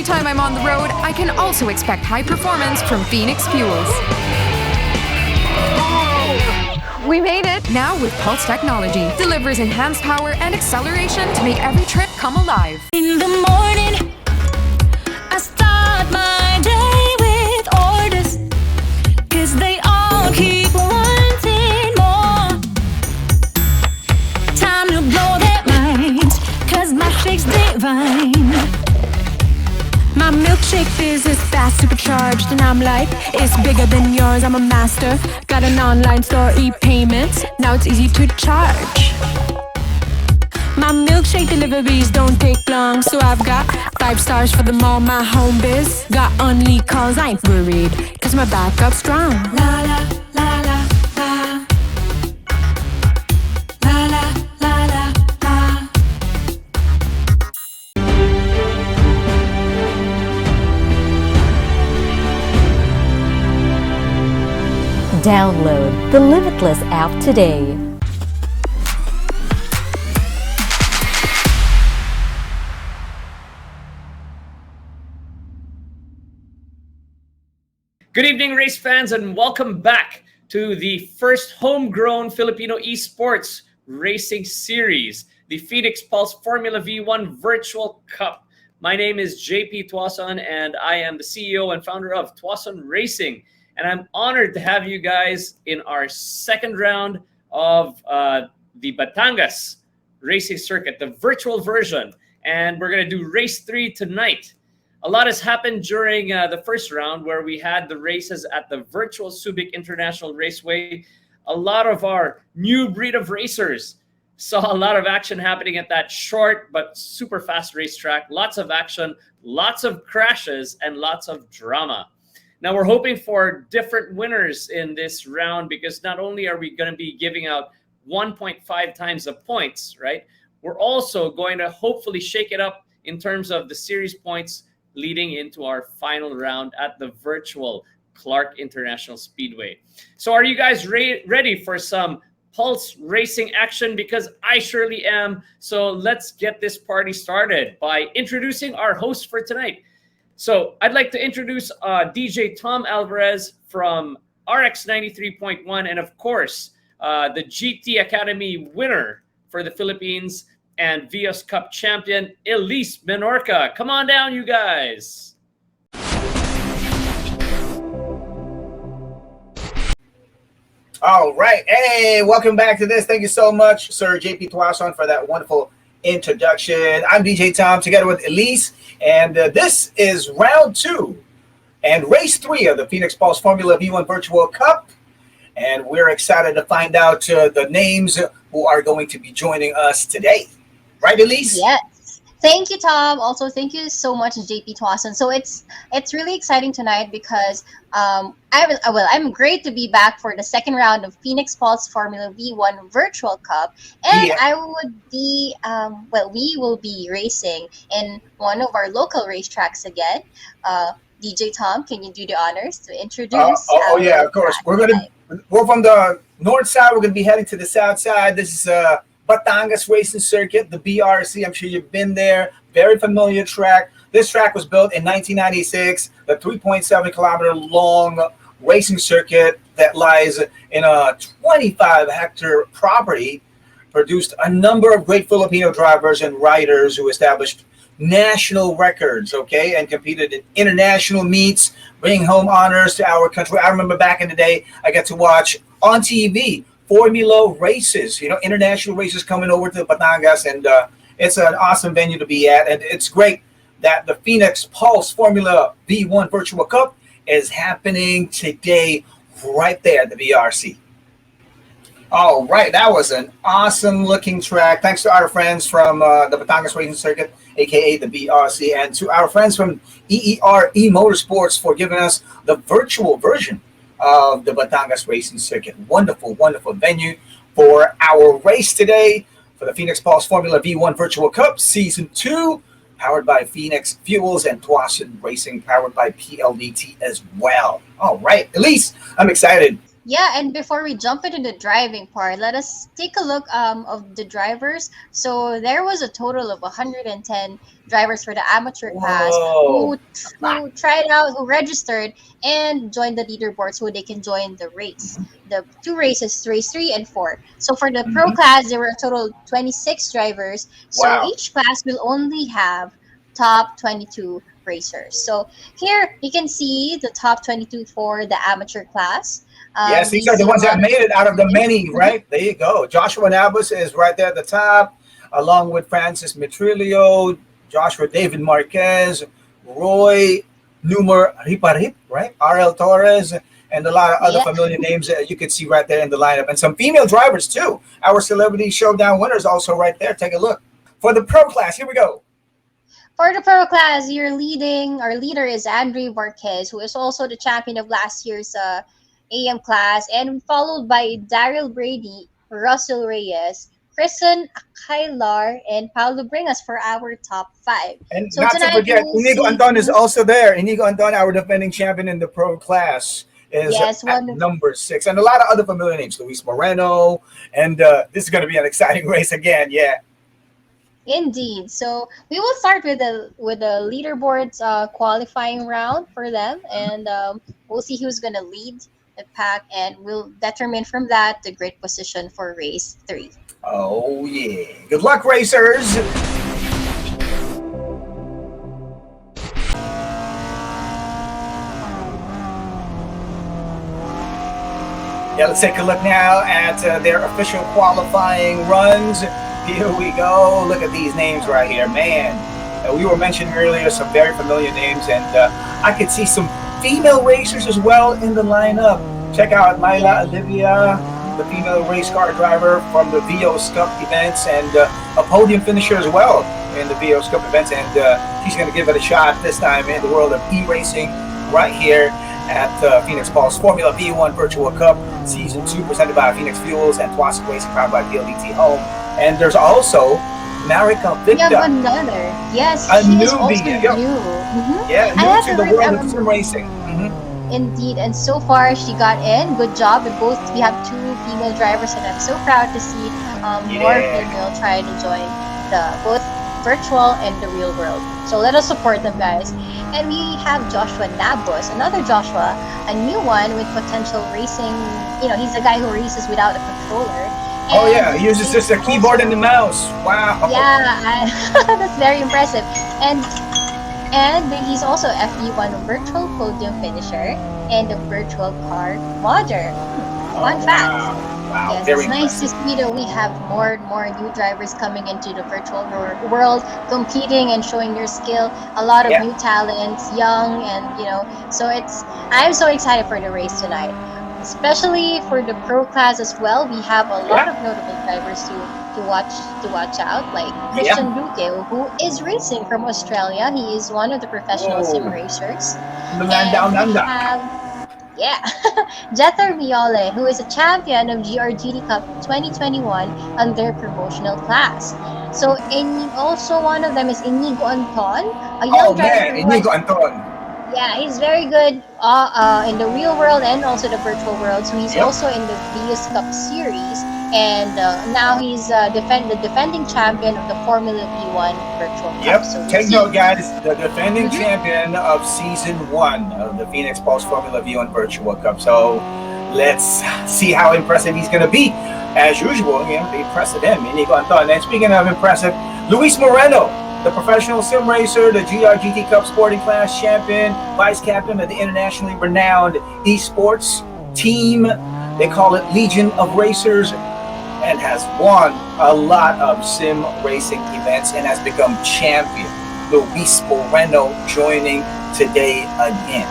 time I'm on the road, I can also expect high performance from Phoenix Fuels. We made it! Now with Pulse technology, delivers enhanced power and acceleration to make every trip come alive. In the morning, I start my day with orders, 'cause they all keep wanting more. Time to blow their minds, 'cause my shake's divine. My milkshake fizz is fast, supercharged, and I'm like, it's bigger than yours, I'm a master. Got an online store, e-payments, now it's easy to charge. My milkshake deliveries don't take long, so I've got 5 stars for them all, my home biz. Got only calls, I ain't worried, 'cause my backup's strong. La la, la la, la. La la, la la, la. Download the Limitless app today. Good evening, race fans, and welcome back to the first homegrown Filipino esports racing series, the Phoenix Pulse Formula V1 Virtual Cup. My name is JP Tuason, and I am the CEO and founder of Tuason Racing. And I'm honored to have you guys in our second round of the Batangas Racing Circuit, the virtual version. And we're going to do race 3 tonight. A lot has happened during the first round, where we had the races at the virtual Subic International Raceway. A lot of our new breed of racers saw a lot of action happening at that short but super fast racetrack. Lots of action, lots of crashes, and lots of drama. Now, we're hoping for different winners in this round, because not only are we going to be giving out 1.5 times the points, right? We're also going to hopefully shake it up in terms of the series points leading into our final round at the virtual Clark International Speedway. So are you guys ready for some Pulse racing action? Because I surely am. So let's get this party started by introducing our host for tonight. So I'd like to introduce DJ Tom Alvarez from RX 93.1, and of course, the GT Academy winner for the Philippines and Vios Cup champion, Elise Menorca. Come on down, you guys. All right. Hey, welcome back to this. Thank you so much, Sir JP Tuason, for that wonderful introduction. I'm DJ Tom, together with Elise, and this is round 2 and race 3 of the Phoenix Pulse Formula V1 Virtual Cup. And we're excited to find out the names who are going to be joining us today. Right, Elise? Yes. Thank you, Tom. Also, thank you so much, JP Tuason. So it's really exciting tonight because I'm great to be back for the second round of Phoenix Pulse Formula V1 Virtual Cup, and Yeah. I would be we will be racing in one of our local racetracks again. DJ Tom, can you do the honors to introduce? Yeah, of course. We're from the north side. We're going to be heading to the south side. This is Batangas Racing Circuit, the BRC. I'm sure you've been there. Very familiar track. This track was built in 1996. The 3.7 kilometer long racing circuit that lies in a 25 hectare property produced a number of great Filipino drivers and riders who established national records, okay, and competed in international meets, bringing home honors to our country. I remember back in the day, I got to watch on TV Formula races, international races coming over to Batangas, and it's an awesome venue to be at. And it's great that the Phoenix Pulse Formula V1 Virtual Cup is happening today right there at the VRC. All right, that was an awesome looking track. Thanks to our friends from the Batangas Racing Circuit, aka the BRC, and to our friends from EER Motorsports for giving us the virtual version of the Batangas Racing Circuit. Wonderful, wonderful venue for our race today for the Phoenix Pulse Formula V1 Virtual Cup Season 2, powered by Phoenix Fuels and Tuason Racing, powered by PLDT as well. All right, Elise, I'm excited Yeah, and before we jump into the driving part, let us take a look of the drivers. So there was a total of 110 drivers for the amateur class Whoa. who tried out, who registered and joined the leaderboard so they can join the race. The two races, race 3 and 4. So for the pro Mhm. class, there were a total of 26 drivers. So Wow. each class will only have top 22 racers. So here you can see the top 22 for the amateur class. Yes, We these are the see a ones that lot of made it out of the experience. many, right? There you go. Joshua Nabus is right there at the top, along with Francis Metrilio, Joshua David Marquez, Roy Numer Riparip, right? RL Torres, and a lot of other Yeah. familiar names that you can see right there in the lineup. And some female drivers, too. Our Celebrity Showdown winners also right there. Take a look. For the pro class, here we go. For the pro class, our leader is Andre Marquez, who is also the champion of last year's AM class, and followed by Daryl Brady, Russell Reyes, Kristen Akailar, and Paulo Bringas for our top five. And So not to tonight we forget, will Inigo see, Anton is also there. Inigo Anton, our defending champion in the pro class, is yes, at one of number 6. And a lot of other familiar names, Luis Moreno. And this is going to be an exciting race again. Yeah. indeed. So we will start with the leaderboards qualifying round for them, and we'll see who's gonna lead the pack, and we'll determine from that the grid position for race 3. Oh, yeah. Good luck, racers. Yeah, let's take a look now at their official qualifying runs. Here we go. Look at these names right here, man. We were mentioning earlier some very familiar names, and I could see some female racers as well in the lineup. Check out Myla Olivia, the female race car driver from the VO's Cup events, and a podium finisher as well in the VO's Cup events. And she's going to give it a shot this time in the world of e-racing right here at Phoenix Paul's Formula V1 Virtual Cup Season 2, presented by Phoenix Fuels and Tuason Racing, powered by PLDT Home. And there's also Marika We have Victa, another. Yes, a she is also newbie. new. Yep. Yeah, I new have to to the world of remember. sim racing. Indeed, and so far she got in. Good job. And both we have two female drivers, and I'm so proud to see more Yeah. female try to join the both virtual and the real world. So let us support them, guys. And we have Joshua Nabos, another Joshua, a new one with potential racing. You know, he's the guy who races without a controller. Oh And yeah, he uses just a he's keyboard and the also- mouse. Wow. Yeah, that's very impressive. And he's also a FE1 virtual podium finisher and a virtual car modder. Fun fact. Wow. Yes, Very it's nice to see that we have more and more new drivers coming into the virtual world, competing and showing their skill. A lot of Yeah. new talents, young, and so I'm so excited for the race tonight, especially for the pro class as well. We have a lot of notable drivers to watch out, like Yeah. Christian Duque, who is racing from Australia. He is one of the professional sim Whoa. racers. The land down And we under. have, yeah, Jether Viole, who is a champion of GRGT Cup 2021 on their promotional class. So, and also one of them is Inigo Anton, a young Oh man, driver who Inigo has, Anton. yeah, he's very good in the real world and also the virtual world. So he's Yep. also in the VS Cup series, and now he's the defending champion of the Formula V1 virtual cup. Yep. So we'll Take see. note, guys. The defending Mhm. champion of Season 1 of the Phoenix Pulse Formula V1 Virtual Cup. So let's see how impressive he's going to be. As usual, the impressive him, Inigo Anton. And speaking of impressive, Luis Moreno, the professional sim racer, the GRGT Cup Sporting Class champion, vice captain of the internationally renowned esports team. They call it Legion of Racers, and has won a lot of sim racing events and has become champion. Luis Moreno joining today again.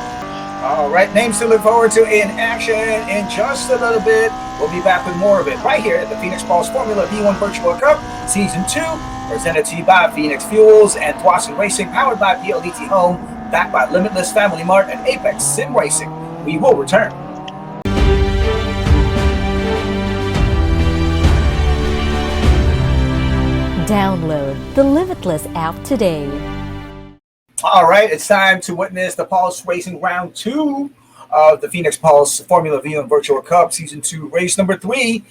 All right, names to look forward to in action in just a little bit. We'll be back with more of it right here at the Phoenix Pulse Formula V1 Virtual Cup Season 2, presented to you by Phoenix Fuels and Tuason Racing, powered by PLDT Home, backed by Limitless, FamilyMart, and Apex Sim Racing. We will return. Download the Limitless app today. All right, it's time to witness the Pulse Racing Round 2 of the Phoenix Pulse Formula V and Virtual Cup Season 2, race number 3,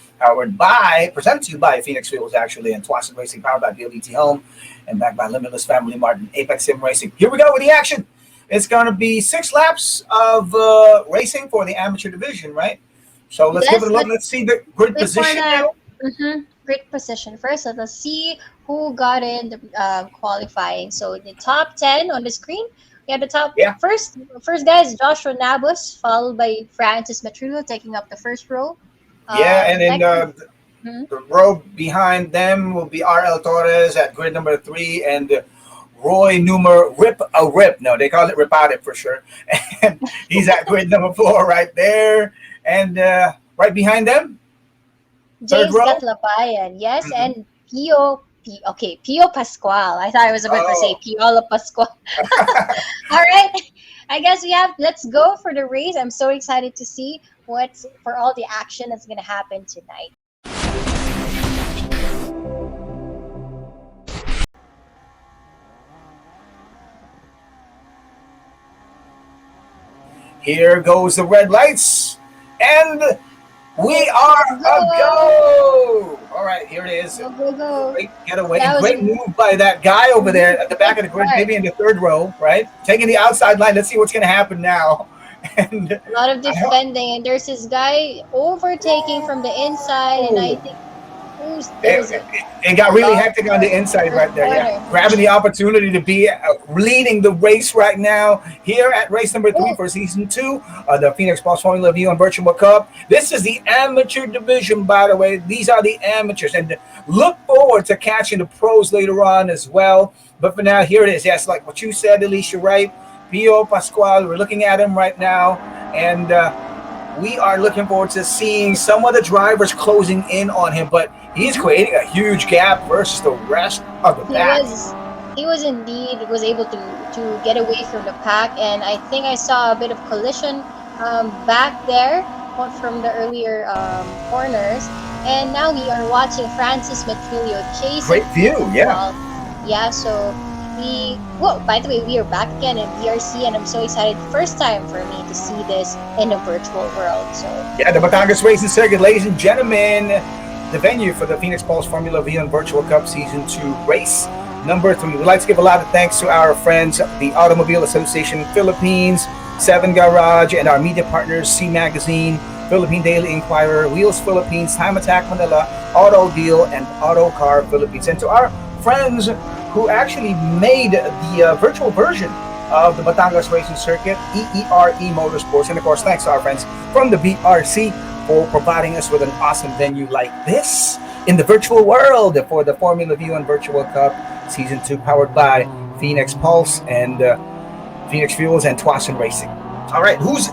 presented to you by Phoenix Wheels, actually, and Tuason Racing, powered by BLET Home, and backed by Limitless, FamilyMart, and Apex Sim Racing. Here we go with the action. It's going to be 6 laps of racing for the amateur division, right? So let's give it a look. Let's see the grid position now. Grid position. First, let us see who got in the qualifying. So the top 10 on the screen. We have the top first guy is Joshua Nabus, followed by Francis Matrulo taking up the first row. And then the row behind them will be R.L. Torres at grid number 3, and Roy Newmer Rip. No, they call it Rip Out It for sure. And he's at grid number 4 right there. And right behind them, James Gatlapayan, yes, and Pio Pascual. I thought I was about to say Piolo Pascual. All right, I guess let's go for the race. I'm so excited to see for all the action that's going to happen tonight. Here goes the red lights, and we are a go! All right, here it is. Go. Great getaway. Great move by that guy over there at the back of the grid, maybe in the 3rd row, right? Taking the outside line. Let's see what's going to happen now. And a lot of defending, and there's this guy overtaking from the inside, and I think it got really hectic on the inside right there. Yeah. Grabbing the opportunity to be leading the race right now here at race number 3 for season 2 of the Phoenix Pulse Formula V and Virtual Cup. This is the amateur division, by the way. These are the amateurs, and look forward to catching the pros later on as well. But for now, here it is. Yes, like what you said, Alicia, right? Pio Pascual, we're looking at him right now, and we are looking forward to seeing some of the drivers closing in on him, but he's creating a huge gap versus the rest of the pack. He was able to get away from the pack, and I think I saw a bit of collision back there from the earlier corners. And now we are watching Francis Matrillo chasing. Great view, so by the way, we are back again in VRC, and I'm so excited. First time for me to see this in a virtual world. So the Batangas Racing Circuit, ladies and gentlemen, the venue for the Phoenix Pulse Formula V and Virtual Cup Season 2 race number 3. We'd like to give a lot of thanks to our friends, the Automobile Association Philippines, 7 Garage, and our media partners, C Magazine, Philippine Daily Inquirer, Wheels Philippines, Time Attack Manila, Auto Deal, and Autocar Philippines. And to our friends who actually made the virtual version of the Batangas Racing Circuit, EERE Motorsports. And of course, thanks to our friends from the BRC for providing us with an awesome venue like this in the virtual world for the Formula V and Virtual Cup Season 2, powered by Phoenix Pulse and Phoenix Fuels and Tuason Racing. All right, who's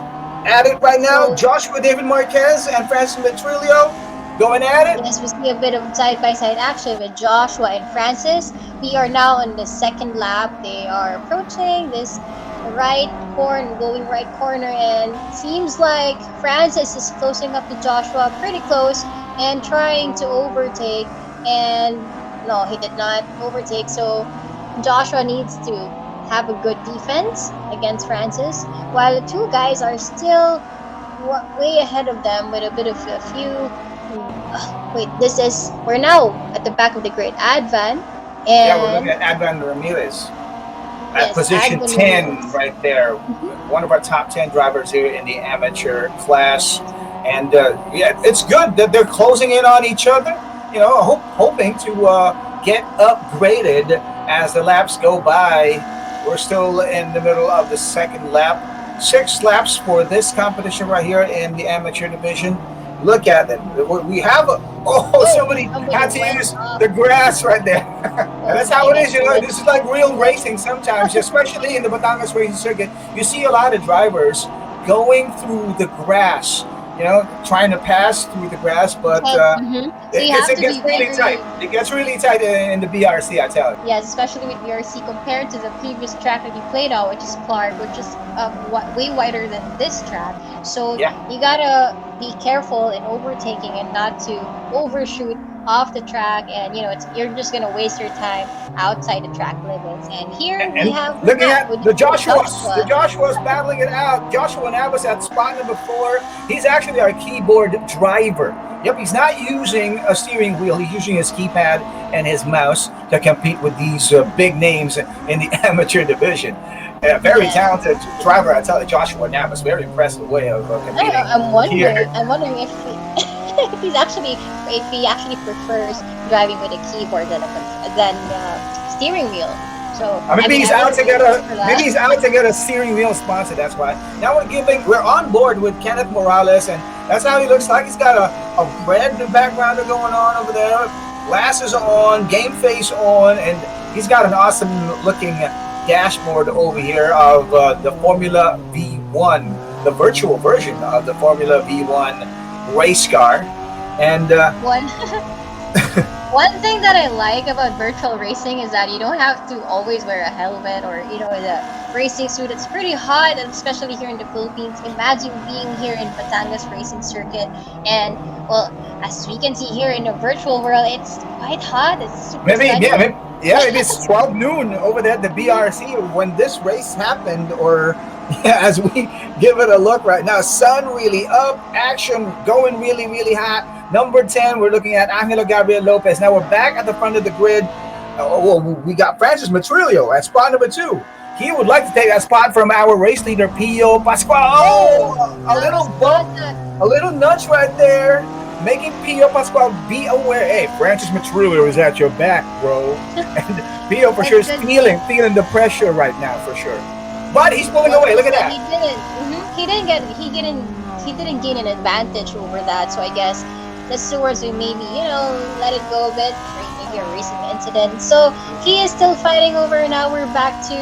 at it right now? Joshua David Marquez and Francis Matrillo going at it. Yes, we see a bit of side-by-side action with Joshua and Francis. We are now on the 2nd lap. They are approaching this going right corner, and seems like Francis is closing up to Joshua pretty close and trying to overtake, and no, he did not overtake. So Joshua needs to have a good defense against Francis, while the 2 guys are still way ahead of them with a bit of a few. We're now at the back of the grid. Advan, and we're looking at Advan Ramirez at position 10 right there. One of our top 10 drivers here in the amateur class. And it's good that they're closing in on each other, hoping to get upgraded as the laps go by. We're still in the middle of the 2nd lap. 6 laps for this competition right here in the amateur division. Look at them. We have somebody had to use the grass right there. And that's how it is, This is like real racing sometimes, especially in the Batangas Racing Circuit. You see a lot of drivers going through the grass, trying to pass through the grass, but it gets really tight. It gets really tight in the BRC, I tell you. Yes, especially with BRC compared to the previous track that you played on, which is Clark, which is way wider than this track. So you gotta be careful in overtaking and not to overshoot off the track, and you're just gonna waste your time outside the track limits. And here we And have looking at with the Joshua's battling it out. Joshua Navas at spot number 4. He's actually our keyboard driver. Yep, he's not using a steering wheel. He's using his keypad and his mouse to compete with these big names in the amateur division. Very talented driver, I tell you, Joshua Navas. Very impressive way of competing. I'm wondering. Here. I'm wondering if if he actually prefers driving with a keyboard than steering wheel. So maybe he's out to get a steering wheel sponsor. That's why. Now we're on board with Kenneth Morales, and that's how he looks like. He's got a red background going on over there. Glasses on, game face on, and he's got an awesome looking dashboard over here of the Formula V1, the virtual version of the Formula V1 race car. And one thing that I like about virtual racing is that you don't have to always wear a helmet or the racing suit. It's pretty hot, especially here in the Philippines. Imagine being here in Batangas Racing Circuit, and well, as we can see here in the virtual world, it's quite hot. It's super maybe sunny. it's 12 noon over there at the BRC when this race happened, or as we give it a look right now. Sun really up, action going really, really hot. Number 10, we're looking at Angelo Gabriel Lopez. Now we're back at the front of the grid. We got Francis Matrillo at spot number 2. He would like to take that spot from our race leader, Pio Pascual. Oh, a little bump, a little nudge right there, making Pio Pascual be aware. Hey, Francis Matrillo is at your back, bro. And Pio for sure is feeling the pressure right now, for sure. But he's pulling away. Look at that. He didn't gain an advantage over that. So I guess the stewards will maybe let it go a bit, maybe a racing incident. So he is still fighting over. Now we're back to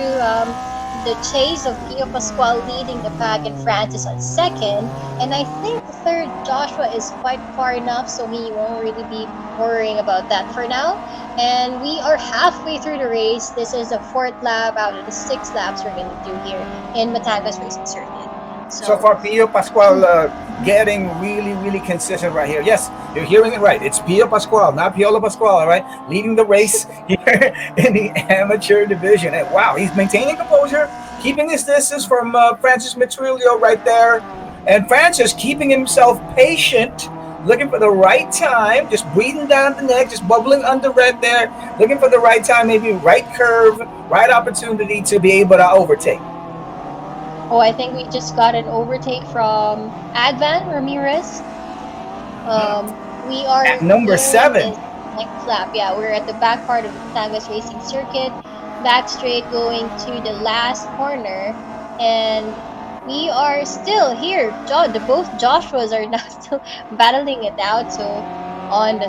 the chase of Pio Pascual leading the pack and Francis on second. And I think the third, Joshua, is quite far enough, so he won't really be worrying about that for now. And we are halfway through the race. This is the 4th lap out of the 6 laps we're going to do here in Batangas Racing Circuit. So far, Pio Pascual getting really, really consistent right here. Yes, you're hearing it right. It's Pio Pascual, not Piolo Pascual, all right? Leading the race here in the amateur division. And wow, he's maintaining composure, keeping his distance from Francis Matrillo right there. And Francis keeping himself patient, looking for the right time, just breathing down the neck, just bubbling under right there, looking for the right time, maybe right curve, right opportunity to be able to overtake. Oh, I think we just got an overtake from Advan Ramirez. We are at number 7. Next lap, yeah, we're at the back part of the Batangas Racing Circuit, back straight going to the last corner, and we are still here. Both Joshuas are now still battling it out. So on the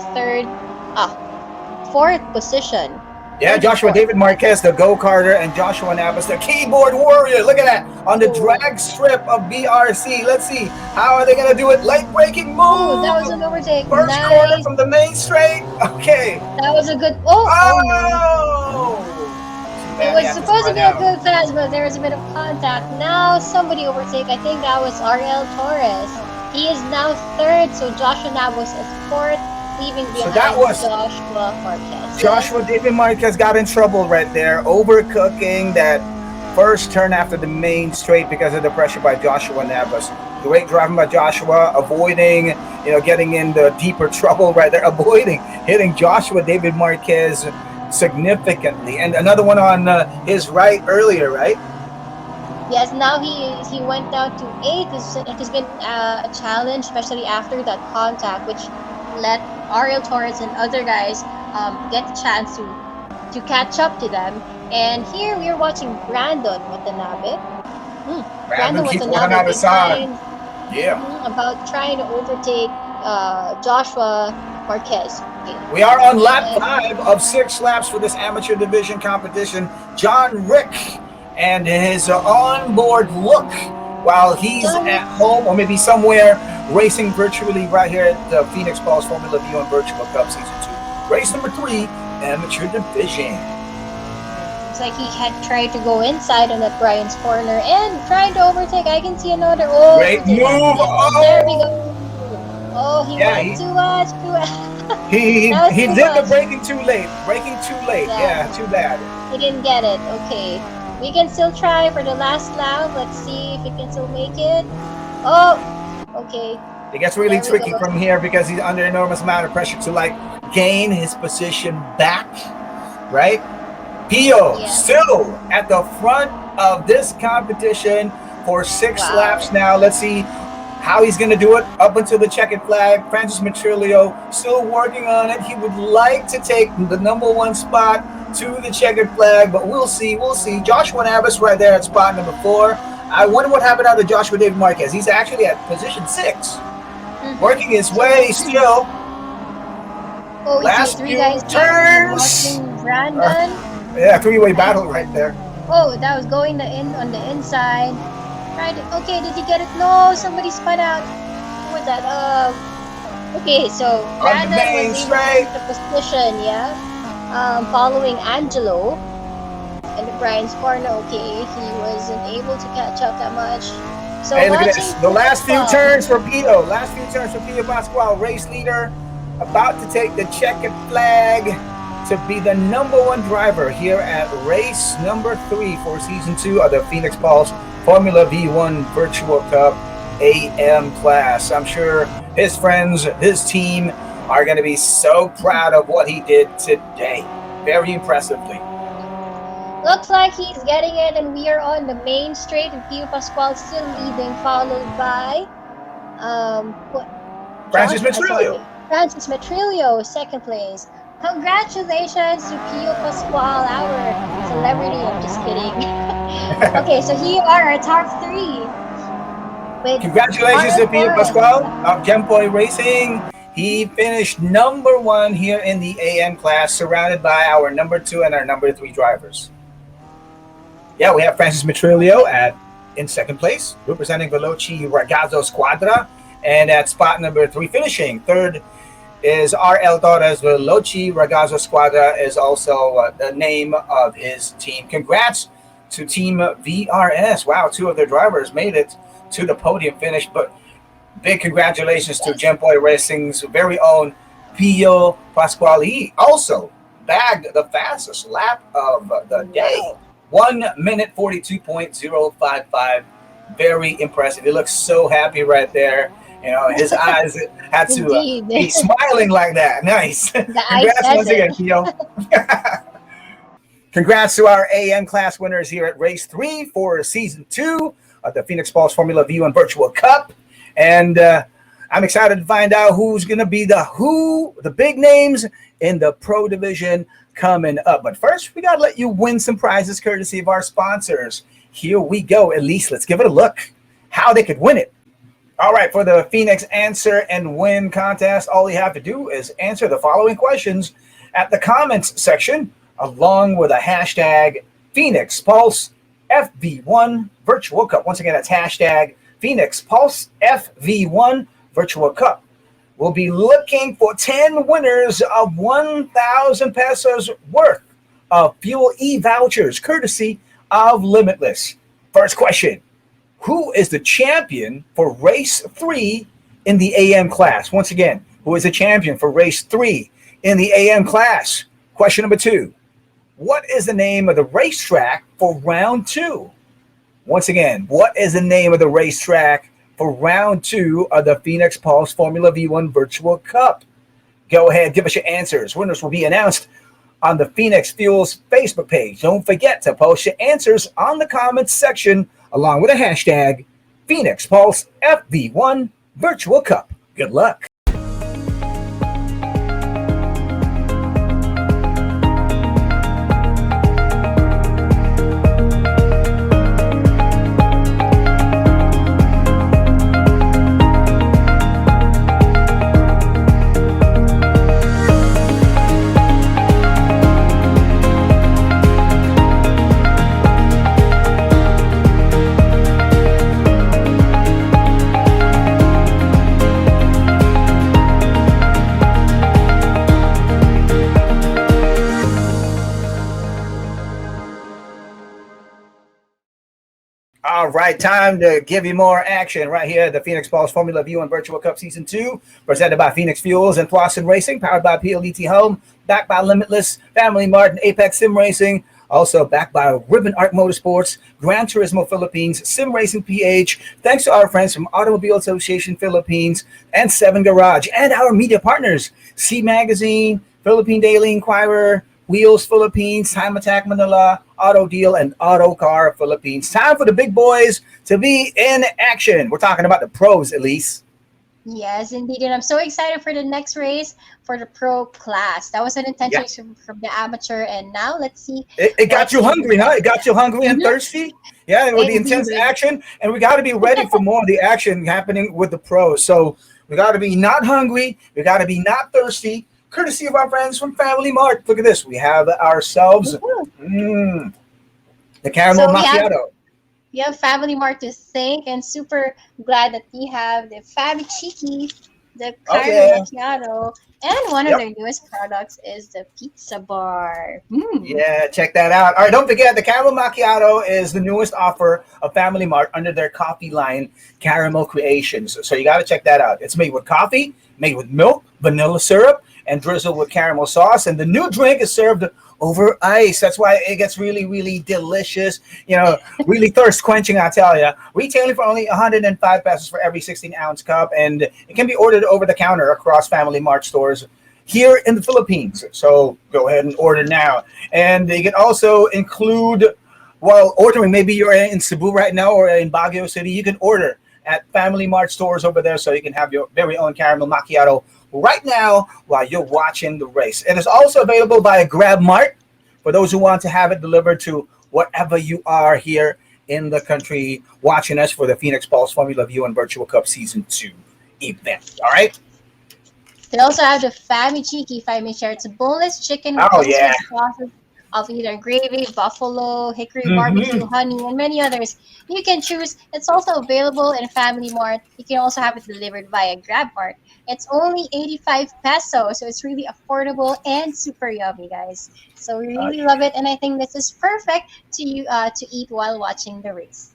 4th position. Yeah, Joshua David Marquez, the go-karter, and Joshua Navas, the keyboard warrior. Look at that. On the drag strip of BRC. Let's see. How are they going to do it? Late-breaking move. Oh, that was an overtake. First corner from the main straight. Okay. That was a good... It was supposed to be a good pass, but there was a bit of contact. Now somebody overtake. I think that was Ariel Torres. He is now 3rd, so Joshua Navas is 4th. Leaving behind Joshua Marquez. Joshua David Marquez got in trouble right there, overcooking that first turn after the main straight because of the pressure by Joshua Navas. Great driving by Joshua, avoiding, getting in the deeper trouble right there, avoiding hitting Joshua David Marquez significantly. And another one on his right earlier, right? Yes, now he went down to 8th. It has been a challenge, especially after that contact, which let Ariel Torres and other guys get the chance to catch up to them. And here we are watching Brandon Watanabe. Brandon Watanabe about trying to overtake Joshua Marquez. Okay. We are on lap 5 of 6 laps for this amateur division competition. John Rick and his onboard look while he's at home or maybe somewhere racing virtually right here at the Phoenix Falls Formula V1 Virtual Cup Season 2. Race number 3, amateur division. Looks like he had tried to go inside on that Brian's corner and trying to overtake. I can see another. Great move. There we go. Oh, he went too much. That was he too did the much. braking too late. Braking too late. Yeah. Yeah, too bad. He didn't get it. Okay. We can still try for the last lap. Let's see if he can still make it. Oh, okay. It gets really There we tricky go. from here because he's under enormous amount of pressure to like gain his position back, right? Pio Yeah. still at the front of this competition for 6 Wow. laps now. Let's see how he's going to do it up until the checkered flag. Francis Matrilio still working on it. He would like to take the number 1 spot to the checkered flag, but we'll see. We'll see. Joshua Navas right there at spot number 4. I wonder what happened out of Joshua David Marquez. He's actually at position 6, working his way still. Oh, Last you see 3 few guys turns. watching Brandon. Yeah, 3-way battle right there. Oh, that was going on the inside. Right. Okay, did he get it? No, somebody spun out. Who was that? Okay, so On the Brandon main was straight. able to the position, yeah. Following Angelo and Brian's corner. Okay, he wasn't able to catch up that much. So Hey, look at watching this. The last few Pascual. turns for Pio. Last few turns for Pio Pascual, race leader, about to take the checkered flag to be the number 1 driver here at race number 3 for season 2 of the Phoenix Pulse Formula V1 Virtual Cup AM class. I'm sure his friends, his team are going to be so proud of what he did today. Very impressively. Looks like he's getting it, and we are on the main straight, and Pio Pascual still leading, followed by Francis Josh- Matrilio. Francis Matrilio, second place. Congratulations to Pio Pascual, our celebrity. I'm just kidding. Okay, so here are our top 3. With Congratulations to Pio Autocar. Pascual of Gempoy Racing. He finished number 1 here in the AM class, surrounded by our number 2 and our number 3 drivers. Yeah, we have Francis Matrilio in second place, representing Veloci Ragazzo Squadra, and at spot number 3, finishing third, is R.L. Torres. Veloci Ragazzo Squadra is also the name of his team. Congrats to Team VRS. Wow, 2 of their drivers made it to the podium finish, but big congratulations to Gempoy Racing's very own Pio Pascual. He also bagged the fastest lap of the day. 1 minute 42.055. Very impressive. He looks so happy right there. You know, his eyes had to Indeed. be smiling like that. Nice. The Congrats eye once says again, it. Pio. Congrats to our AM class winners here at race 3 for season 2 of the Phoenix Pulse Formula V1 Virtual Cup. And I'm excited to find out who's going to be the big names in the pro division coming up. But first, we got to let you win some prizes courtesy of our sponsors. Here we go. Elise, let's give it a look how they could win it. All right, for the Phoenix Answer and Win contest, all you have to do is answer the following questions at the comments section, along with a hashtag Phoenix Pulse FV1 Virtual Cup. Once again, that's hashtag Phoenix Pulse FV1 Virtual Cup. We'll be looking for 10 winners of 1,000 pesos worth of Fuel E-vouchers, courtesy of Limitless. First question. Who is the champion for race 3 in the AM class? Once again, who is the champion for race 3 in the AM class? Question number 2. What is the name of the racetrack for round 2? Once again, what is the name of the racetrack for round 2 of the Phoenix Pulse Formula V1 Virtual Cup? Go ahead, give us your answers. Winners will be announced on the Phoenix Fuels Facebook page. Don't forget to post your answers on the comments section, along with a hashtag Phoenix Pulse FV1 Virtual Cup. Good luck. All right, time to give you more action right here at the Phoenix Falls Formula V1 Virtual Cup Season 2, presented by Phoenix Fuels and Tuason Racing, powered by PLDT Home, backed by Limitless, FamilyMart, and Apex Sim Racing, also backed by Ribbon Arc Motorsports, Gran Turismo Philippines, Sim Racing PH, thanks to our friends from Automobile Association Philippines and 7 Garage, and our media partners, C Magazine, Philippine Daily Inquirer, Wheels Philippines, Time Attack Manila, Auto Deal, and Autocar Philippines. Time for the big boys to be in action. We're talking about the pros, Elise. Yes, indeed. And I'm so excited for the next race for the pro class. That was an intention from the amateur. And now let's see. It got you hungry, huh? It got you hungry and thirsty? Yeah, with the intense action. And we got to be ready for more of the action happening with the pros. So we got to be not hungry. We got to be not thirsty. Courtesy of our friends from FamilyMart. Look at this. We have ourselves the caramel macchiato. We have FamilyMart to thank, and super glad that we have the Fami Cheeky, the caramel macchiato, and one of their newest products is the pizza bar. Yeah, check that out. All right, don't forget the caramel macchiato is the newest offer of FamilyMart under their coffee line, Caramel Creations. So you got to check that out. It's made with coffee, made with milk, vanilla syrup, and drizzled with caramel sauce. And the new drink is served over ice. That's why it gets really, really delicious. You know, really thirst quenching, I tell you. Retailing for only 105 pesos for every 16-ounce cup. And it can be ordered over the counter across FamilyMart stores here in the Philippines. So go ahead and order now. And you can also include, while ordering, maybe you're in Cebu right now or in Baguio City, you can order at FamilyMart stores over there so you can have your very own caramel macchiato right now while you're watching the race. It is also available via GrabMart for those who want to have it delivered to wherever you are here in the country watching us for the Phoenix Falls Formula V1 Virtual Cup Season 2 event. All right? They also have the Fami Cheeky Fami Share. It's a boneless chicken with sauces of either gravy, buffalo, hickory barbecue, honey, and many others. You can choose. It's also available in FamilyMart. You can also have it delivered via GrabMart. It's only 85 pesos, so it's really affordable and super yummy, guys. So we really love it, and I think this is perfect to eat while watching the race.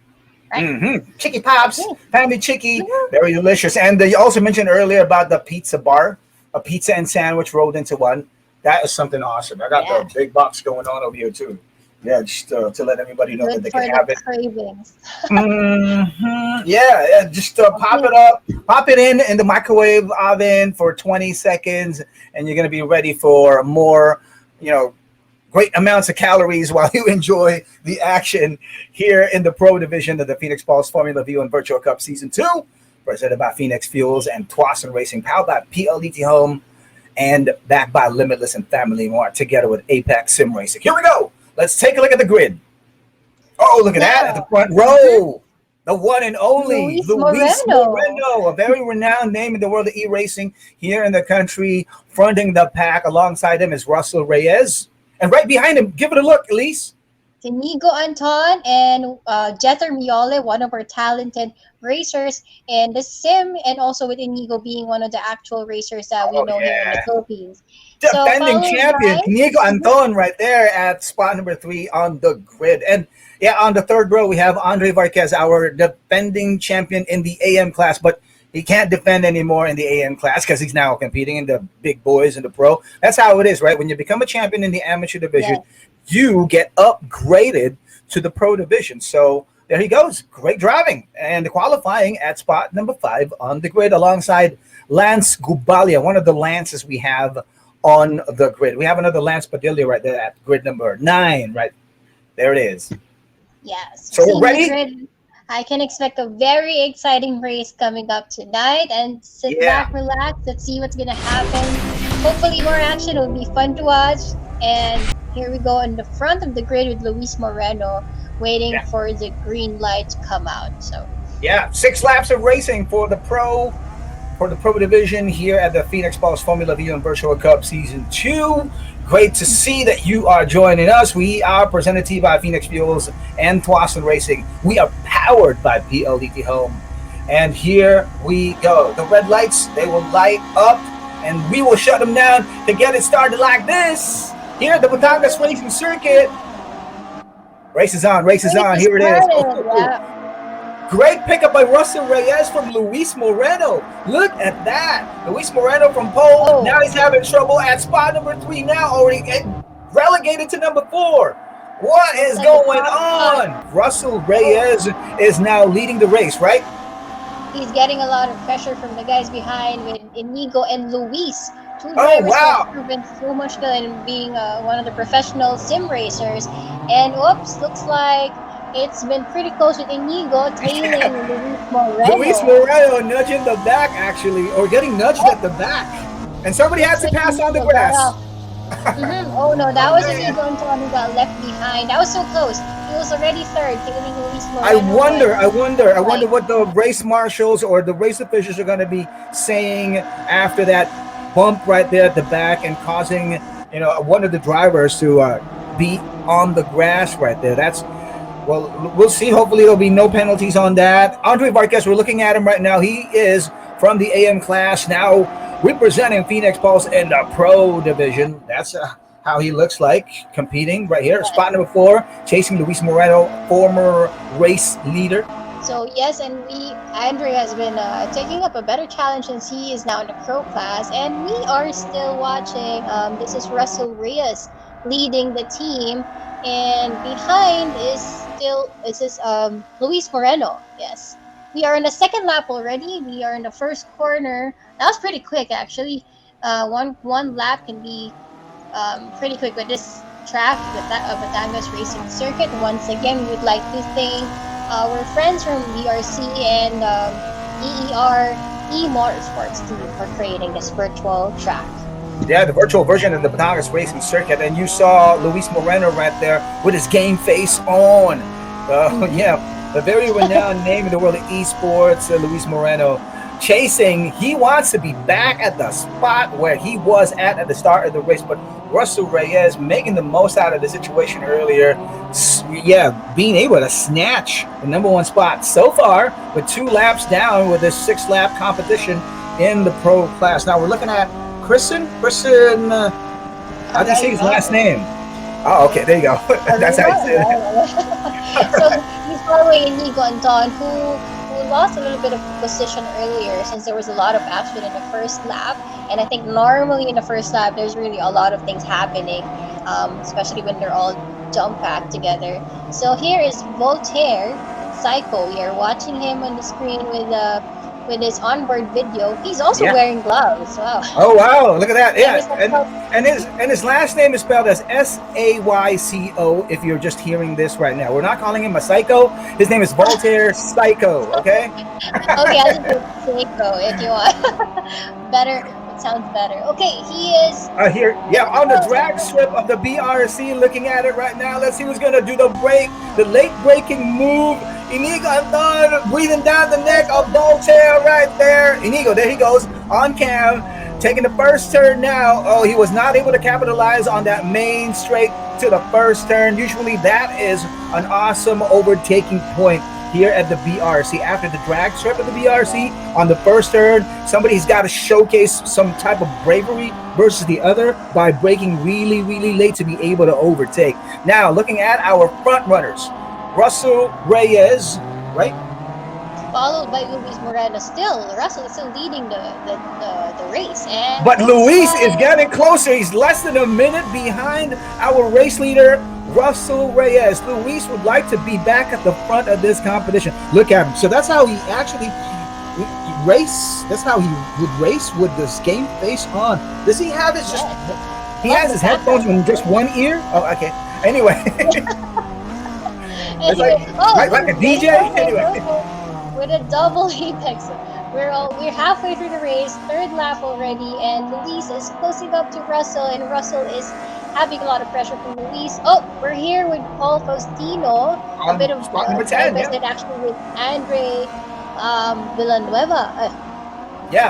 Right? Chicky Pops, Family Chicky, very delicious. And you also mentioned earlier about the pizza bar, a pizza and sandwich rolled into one. That is something awesome. I got the big box going on over here too. Yeah, just to let everybody know that they can have it. Cravings. Yeah, just pop it up, pop it in the microwave oven for 20 seconds, and you're gonna be ready for more, great amounts of calories while you enjoy the action here in the pro division of the Phoenix Falls Formula V1 Virtual Cup Season 2, presented by Phoenix Fuels and Tuason Racing, powered by PLDT Home, and backed by Limitless and FamilyMart, together with Apex Sim Racing. Here we go. Let's take a look at the grid. Oh, look at that at the front row. The one and only Luis Moreno, a very renowned name in the world of e-racing here in the country. Fronting the pack alongside him is Russell Reyes. And right behind him, give it a look, Elise. Inigo Anton and Jether Miole, one of our talented racers in the sim, and also with Inigo being one of the actual racers that we know here in the Philippines. Defending champion, Inigo Anton right there at spot number 3 on the grid. And on the third row, we have Andre Varquez, our defending champion in the AM class, but he can't defend anymore in the AM class because he's now competing in the big boys in the pro. That's how it is, right? When you become a champion in the amateur division, you get upgraded to the pro division. So there he goes. Great driving and qualifying at spot number 5 on the grid alongside Lance Gubalia, one of the Lances we have on the grid. We have another Lance Padilla right there at grid number 9, right? There it is. Yes. So we're ready? I can expect a very exciting race coming up tonight, and sit back, relax. Let's see what's going to happen. Hopefully more action. It will be fun to watch. And here we go in the front of the grid with Luis Moreno waiting for the green light to come out. So 6 laps of racing for the pro division here at the Phoenix Falls Formula V1 Virtual Cup Season 2. Great to see that you are joining us. We are presented to you by Phoenix Fuels and Tuason Racing. We are powered by PLDT Home. And here we go. The red lights, they will light up, and we will shut them down to get it started like this. Here at the Batangas Racing Circuit. Race is on. Here it is. Great pickup by Russell Reyes from Luis Moreno. Look at that. Luis Moreno from pole. Oh. Now he's having trouble at spot number 3 now, already relegated to number 4. What is going on? Russell Reyes is now leading the race, right? He's getting a lot of pressure from the guys behind with Inigo and Luis. Two drivers who have proven so much good in being one of the professional sim racers. And oops, looks like it's been pretty close with Inigo tailing Luis Moreno. Luis Moreno nudging the back, actually, or getting nudged at the back. And somebody has to pass on the grass. Oh no, that was Inigo Anton who got left behind. That was so close. He was already third, tailing Luis Moreno. I wonder what the race marshals or the race officials are going to be saying after that bump right there at the back and causing, one of the drivers to be on the grass right there. Well, we'll see. Hopefully there'll be no penalties on that. Andre Vargas, we're looking at him right now. He is from the AM class, now representing Phoenix Pulse in the Pro Division. That's how he looks like competing right here. Spot number 4, chasing Luis Moreno, former race leader. So yes, and Andre has been taking up a better challenge since he is now in the Pro class, and we are still watching. This is Russell Reyes leading the team, and behind is Luis Moreno. Yes, we are in the second lap already. We are in the first corner. That was pretty quick, actually. One lap can be pretty quick with this track, with that Batangas Racing Circuit. Once again, we would like to thank our friends from VRC and EER Motorsports team for creating this virtual track. Yeah, the virtual version of the Batangas Racing Circuit, and you saw Luis Moreno right there with his game face on. The very renowned name in the world of esports, Luis Moreno, chasing. He wants to be back at the spot where he was at the start of the race, but Russell Reyes making the most out of the situation earlier. Being able to snatch the number 1 spot so far with 2 laps down with this 6-lap competition in the Pro class. Now we're looking at Christian, how do you say his last name? Oh, okay, there you go. That's how you say it. So he's following Inigo Anton, who lost a little bit of position earlier since there was a lot of action in the first lap. And I think normally in the first lap, there's really a lot of things happening, especially when they're all jump-packed together. So here is Voltaire Psycho. We are watching him on the screen with his onboard video. He's also wearing gloves. Wow. Oh wow, look at that. Yeah. And his last name is spelled as Sayco if you're just hearing this right now. We're not calling him a psycho. His name is Voltaire Psycho, okay? Okay, I'll just do Psycho if you want. Better. It sounds better. Okay, he is here. Yeah, on the drag strip of the BRC, looking at it right now. Let's see who's gonna do the late breaking move. Inigo Anton breathing down the neck of Voltaire right there. Inigo, there he goes on cam, taking the first turn now. Oh, he was not able to capitalize on that main straight to the first turn. Usually that is an awesome overtaking point here at the BRC. After the drag strip of the BRC on the first turn, somebody's got to showcase some type of bravery versus the other by braking really, really late to be able to overtake. Now, looking at our front runners, Russell Reyes, right? Followed by Luis Moreno. Russell is still leading the race. But Luis is getting closer. He's less than a minute behind our race leader, Russell Reyes. Luis would like to be back at the front of this competition. Look at him. So that's how he actually race. That's how he would race with this game face on. Does he have his he has his headphones in just one ear? Oh, okay. Anyway. It's like a DJ. Anyway. With a double apex. We're halfway through the race, 3rd lap already, and Luis is closing up to Russell, and Russell is having a lot of pressure from Luis. Oh, we're here with Paul Faustino. A bit of spot number 10, actually with Andre Villanueva.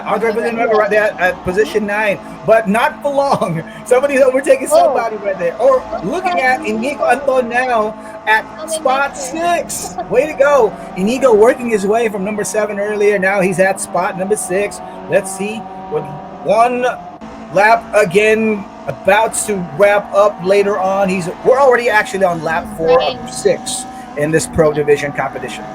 Andre Villanueva right there at position 9, but not for long. Somebody's overtaking somebody right there. Or looking at Inigo Anton now at spot 6. Way to go. Inigo working his way from number 7 earlier. Now he's at spot number 6. Let's see with 1 lap again, about to wrap up later on. We're already actually on lap 4 of 6 in this Pro Division competition.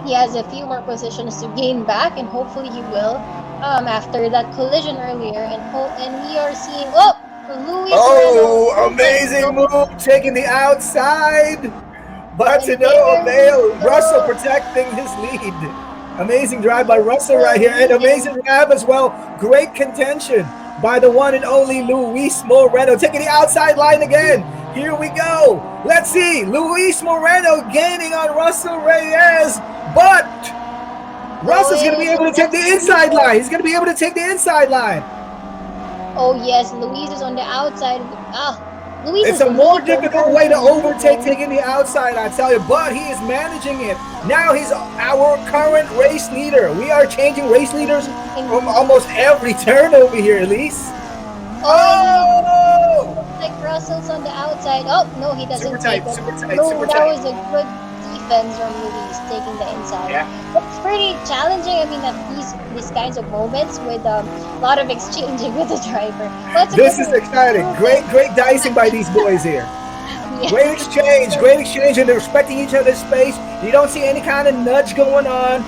He has a few more positions to gain back, and hopefully he will. After that collision earlier, and we are seeing Luis Oh, Moreno. amazing move, taking the outside, but to And no there avail. we go. Russell protecting his lead. Amazing drive by Russell right here, and amazing grab as well. Great contention by the one and only Luis Moreno, taking the outside line again. Here we go. Let's see. Luis Moreno gaining on Russell Reyes, but Russell's going to be able to take the inside line. He's going to be able to take the inside line. Oh yes, Luis is on the outside. Luis It's is a more leader. difficult way to overtake taking the outside, I tell you, but he is managing it. Now he's our current race leader. We are changing race leaders from almost every turn over here, Elise. Oh! Looks like Russell's on the outside. Oh no, he doesn't Super take tight, it. super tight, No, super that tight. was a good defense from Luis taking the inside. Yeah. It's pretty challenging. I mean, at these kinds of moments with a lot of exchanging with the driver. But This is exciting. Great dicing by these boys here. Yeah. Great exchange, and they're respecting each other's space. You don't see any kind of nudge going on.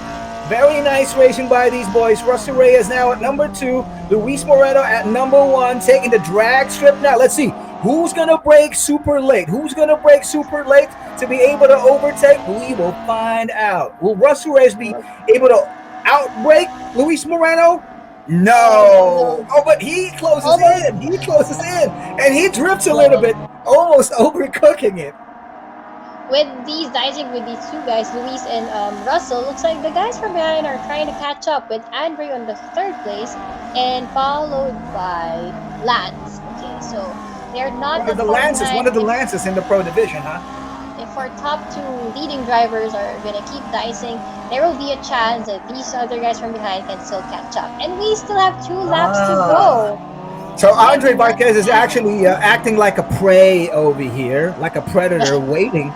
Very nice racing by these boys. Russell Reyes now at number 2. Luis Moreno at number 1, taking the drag strip now. Let's see. Who's going to break super late? Who's going to break super late to be able to overtake? We will find out. Will Russell Reyes be able to outbreak Luis Moreno? No. Oh, but he closes in. He closes in. And he drifts a little bit, almost overcooking it. With these dicing with these two guys, Luis and Russell, looks like the guys from behind are trying to catch up with Andre on the 3rd place and followed by Lance. Okay, so they're not One of the Lances in the pro division, huh? If our top 2 leading drivers are going to keep dicing, there will be a chance that these other guys from behind can still catch up. And we still have 2 laps to go. So Andre Varquez is actually acting like a prey over here, like a predator, waiting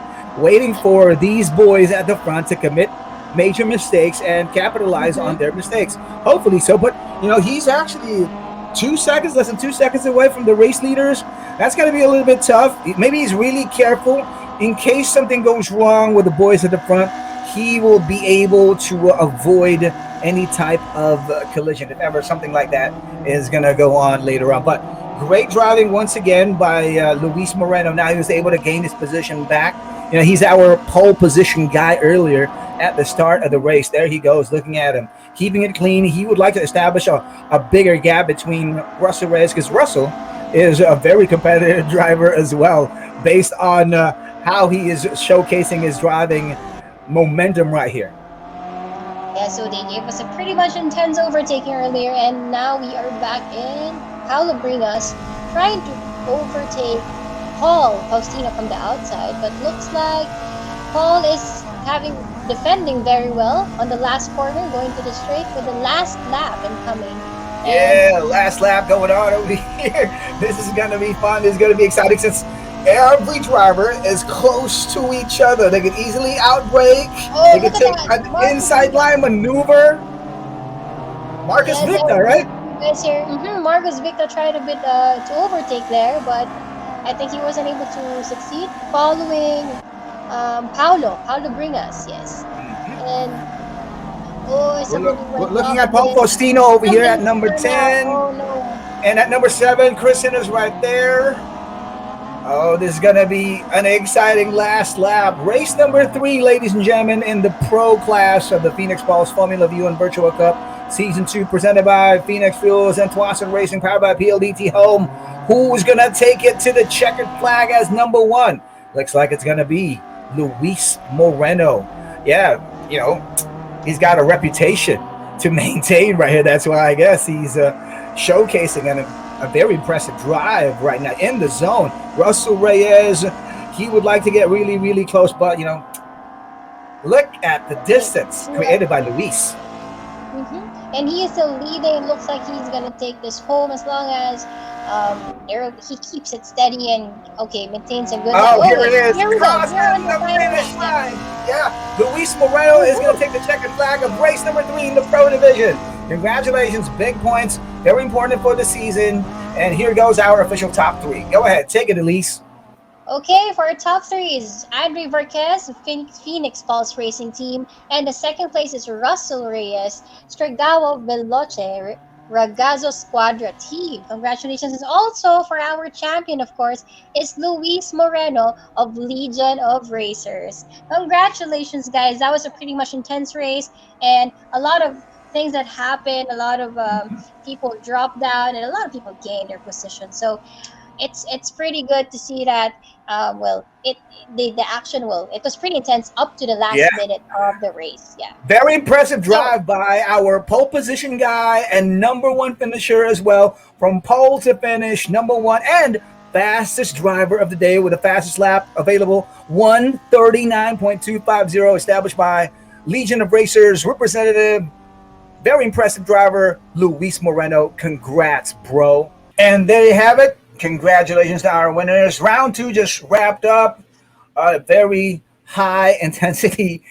for these boys at the front to commit major mistakes and capitalize on their mistakes. Hopefully so, but he's actually less than 2 seconds away from the race leaders. That's going to be a little bit tough. Maybe he's really careful in case something goes wrong with the boys at the front. He will be able to avoid any type of collision if ever something like that is going to go on later on. But great driving once again by Luis Moreno. Now he was able to gain his position back. He's our pole position guy earlier at the start of the race. There he goes, looking at him, keeping it clean. He would like to establish a bigger gap between Russell Reyes, because Russell is a very competitive driver as well, based on how he is showcasing his driving momentum right here. Yeah, so they gave us a pretty much intense overtaking earlier, and now we are back in Paulo Bringas trying to overtake Paul Faustino from the outside, but looks like Paul is defending very well on the last corner, going to the straight with the last lap incoming. Yeah, last lap going on over here. This is going to be fun. This is going to be exciting since every driver is close to each other. They can easily outbrake. They can take an inside line maneuver. Marcus Victor, right? Yes, here. Marcus Victor tried a bit to overtake there, but I think he wasn't able to succeed. Following Paulo Bringas, yes. And we're looking at Paul Faustino over here at number 10. Oh no. And at number 7, Kristen is right there. Oh, this is going to be an exciting last lap. Race number 3, ladies and gentlemen, in the pro class of the Phoenix Pulse Formula V1 Virtual Cup Season 2, presented by Phoenix Fuels and Tuason Racing, powered by PLDT Home. Who's going to take it to the checkered flag as number 1? Looks like it's going to be Luis Moreno. Yeah, he's got a reputation to maintain right here. That's why I guess he's showcasing a very impressive drive right now in the zone. Russell Reyes, he would like to get really, really close, but look at the distance created by Luis. And he is still leading. It looks like he's gonna take this home as long as he keeps it steady and maintains a good. Here it is. Here we go. Crossing the finish line. Yeah, Luis Moreno is going to take the checkered flag of race number 3 in the pro division. Congratulations, big points, very important for the season. And here goes our official top 3. Go ahead, take it, Elise. Okay, for our top three is Andre Varquez, Phoenix Pulse Racing Team, and the second place is Russell Reyes, Strigao Veloce, Ragazzo Squadra Team. Congratulations. And also for our champion, of course, is Luis Moreno of Legion of Racers. Congratulations, guys. That was a pretty much intense race, and a lot of things that happened. A lot of people dropped down, and a lot of people gained their position. So it's pretty good to see that well it the action it was pretty intense up to the Yeah. last minute of the race. Yeah. Very impressive So drive by our pole position guy and number one finisher as well. From pole to finish, number one and fastest driver of the day with the fastest lap available, 1:39.250, established by Legion of Racers representative. Very impressive driver, Luis Moreno. Congrats, bro. And there you have it. Congratulations to our winners. Round two just wrapped up. Very high intensity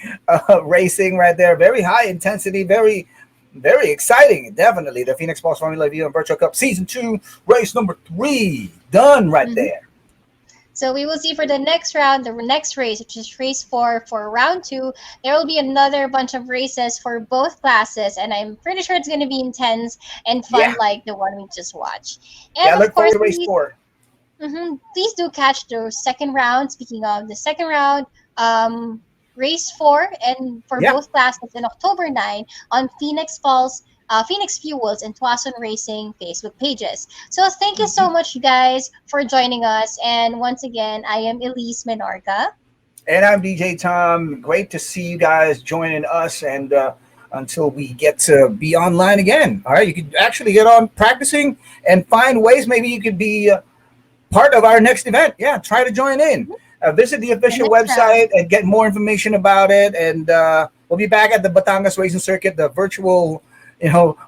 racing right there. Very high intensity. Very, very exciting. Definitely. The Phoenix Pulse Formula V1 Virtual Cup Season 2, race number 3. Done right there. So we will see for the next round, the next race, which is race 4 for round 2. There will be another bunch of races for both classes, and I'm pretty sure it's going to be intense and fun like the one we just watched. And Yeah, of look course, forward to race 4. please do catch the second round. Speaking of the second round, race 4 and for both classes in October 9 on Phoenix Fuels and Tuason Racing Facebook pages. So thank you so much, you guys, for joining us. And once again, I am Elise Menorca. And I'm DJ Tom. Great to see you guys joining us. And until we get to be online again, all right, you could actually get on practicing and find ways. Maybe you could be part of our next event. Yeah, try to join in. Visit the official website and get more information about it. And we'll be back at the Batangas Racing Circuit, the virtual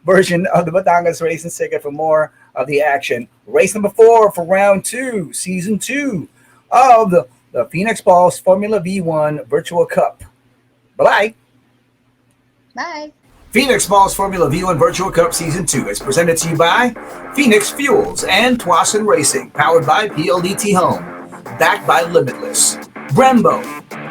version of the Batangas Racing Circuit for more of the action. Race number 4 for round 2, season 2 of the Phoenix Pulse Formula V1 Virtual Cup. Bye-bye. Bye. Phoenix Pulse Formula V1 Virtual Cup Season 2 is presented to you by Phoenix Fuels and Tuason Racing, powered by PLDT Home, backed by Limitless, Brembo,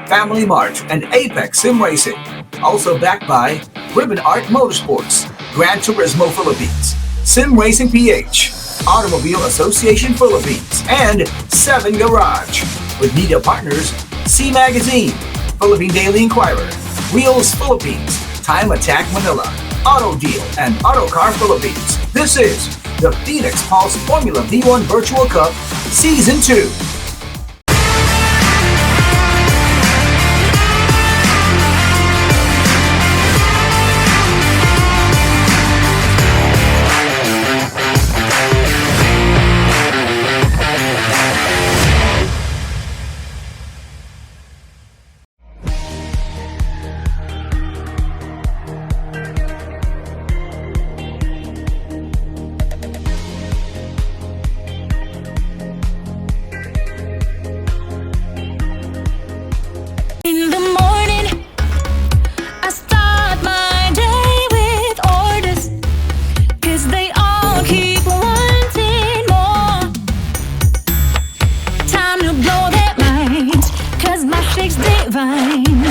FamilyMart, and Apex Sim Racing. Also backed by Ribbon Art Motorsports, Gran Turismo Philippines, Sim Racing PH, Automobile Association Philippines, and 7 Garage. With media partners, C Magazine, Philippine Daily Inquirer, Wheelsph Philippines, Time Attack Manila, Auto Deal, and Autocar Philippines. This is the Phoenix Pulse Formula V1 Virtual Cup Season 2. In the morning, I start my day with orders, 'cause they all keep wanting more. Time to blow their minds, 'cause my shake's divine.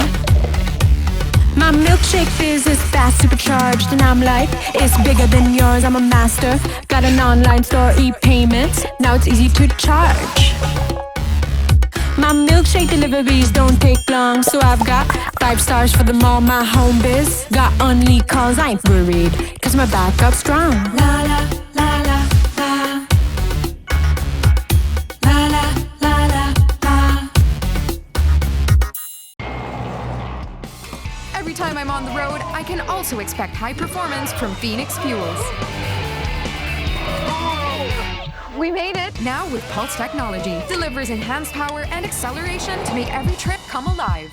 My milkshake fizz is fast, supercharged, and I'm like, it's bigger than yours, I'm a master. Got an online store, e-payments, now it's easy to charge. My milkshake deliveries don't take long, so I've got 5 stars for them all, my home biz. Got unlead calls, I ain't worried, 'cause my backup's strong. La la, la la, la. La la, la la, la. Every time I'm on the road, I can also expect high performance from Phoenix Fuels. We made it! Now with Pulse technology, delivers enhanced power and acceleration to make every trip come alive.